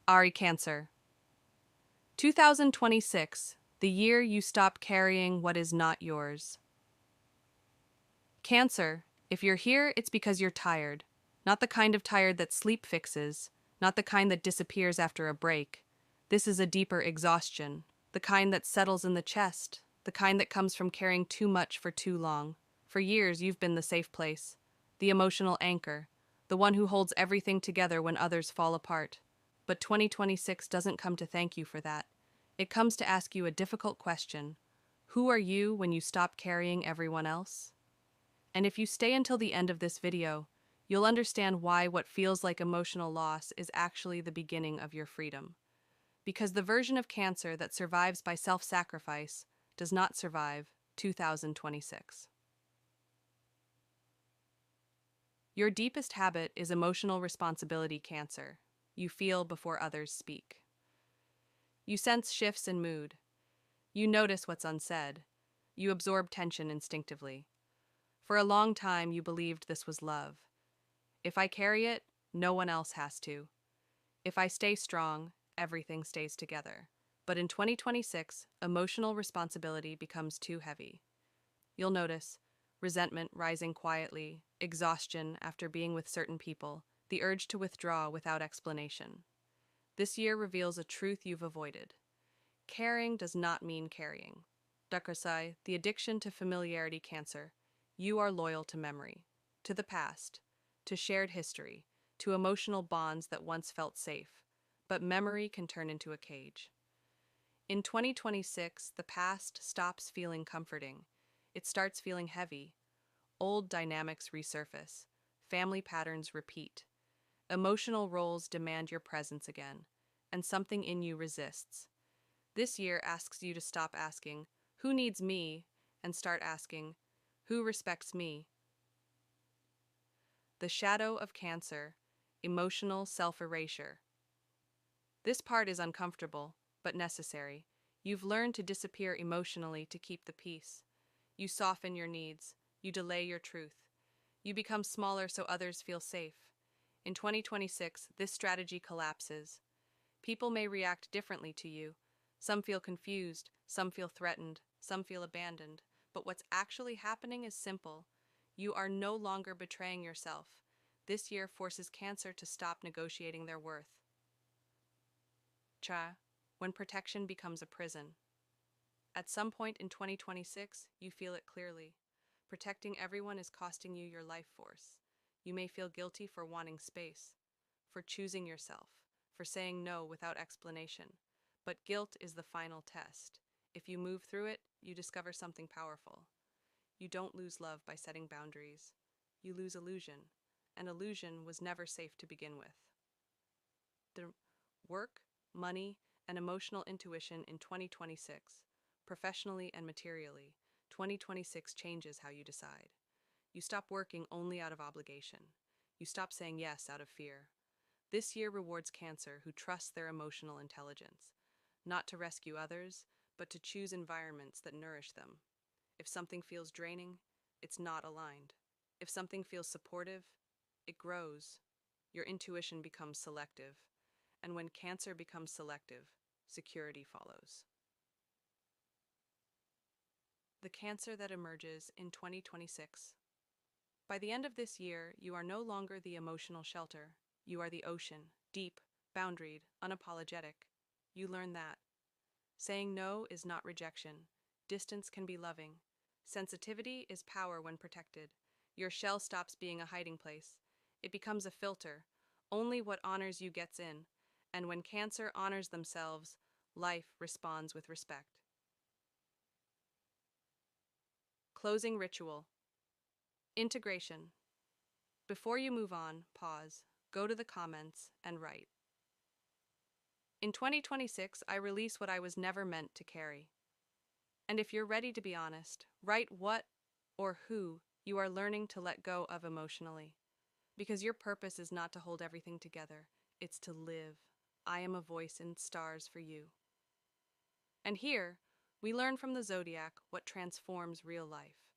Ari Cancer. 2026, the year you stop carrying what is not yours. Cancer, if you're here, it's because you're tired. Not the kind of tired that sleep fixes, not the kind that disappears after a break. This is a deeper exhaustion, the kind that settles in the chest, the kind that comes from carrying too much for too long. For years, you've been the safe place, the emotional anchor, the one who holds everything together when others fall apart. But 2026 doesn't come to thank you for that. It comes to ask you a difficult question. Who are you when you stop carrying everyone else? And if you stay until the end of this video, you'll understand why what feels like emotional loss is actually the beginning of your freedom. Because the version of Cancer that survives by self-sacrifice does not survive 2026. Your deepest habit is emotional responsibility, Cancer. You feel before others speak. You sense shifts in mood. You notice what's unsaid. You absorb tension instinctively. For a long time, you believed this was love. If I carry it, no one else has to. If I stay strong, everything stays together. But in 2026, emotional responsibility becomes too heavy. You'll notice resentment rising quietly, exhaustion after being with certain people, the urge to withdraw without explanation. This year reveals a truth you've avoided. Caring does not mean carrying. Dakrasai, the addiction to familiarity, Cancer. You are loyal to memory, to the past, to shared history, to emotional bonds that once felt safe. But memory can turn into a cage. In 2026, the past stops feeling comforting. It starts feeling heavy. Old dynamics resurface. Family patterns repeat. Emotional roles demand your presence again, and something in you resists. This year asks you to stop asking, "Who needs me?" and start asking, "Who respects me?" The shadow of Cancer, emotional self-erasure. This part is uncomfortable, but necessary. You've learned to disappear emotionally to keep the peace. You soften your needs. You delay your truth. You become smaller so others feel safe. In 2026, this strategy collapses. People may react differently to you. Some feel confused, some feel threatened, some feel abandoned. But what's actually happening is simple. You are no longer betraying yourself. This year forces Cancer to stop negotiating their worth. When protection becomes a prison. At some point in 2026, you feel it clearly. Protecting everyone is costing you your life force. You may feel guilty for wanting space, for choosing yourself, for saying no without explanation. But guilt is the final test. If you move through it, you discover something powerful. You don't lose love by setting boundaries. You lose illusion, and illusion was never safe to begin with. The work, money, and emotional intuition in 2026, professionally and materially, 2026 changes how you decide. You stop working only out of obligation. You stop saying yes out of fear. This year rewards Cancer who trusts their emotional intelligence, not to rescue others, but to choose environments that nourish them. If something feels draining, it's not aligned. If something feels supportive, it grows. Your intuition becomes selective. And when Cancer becomes selective, security follows. The Cancer that emerges in 2026. By the end of this year, you are no longer the emotional shelter. You are the ocean, deep, boundaried, unapologetic. You learn that. Saying no is not rejection. Distance can be loving. Sensitivity is power when protected. Your shell stops being a hiding place. It becomes a filter. Only what honors you gets in. And when Cancer honors themselves, life responds with respect. Closing ritual. Integration. Before you move on, pause, go to the comments, and write. In 2026, I release what I was never meant to carry. And if you're ready to be honest, write what or who you are learning to let go of emotionally. Because your purpose is not to hold everything together, it's to live. I am a voice in stars for you. And here, we learn from the zodiac what transforms real life.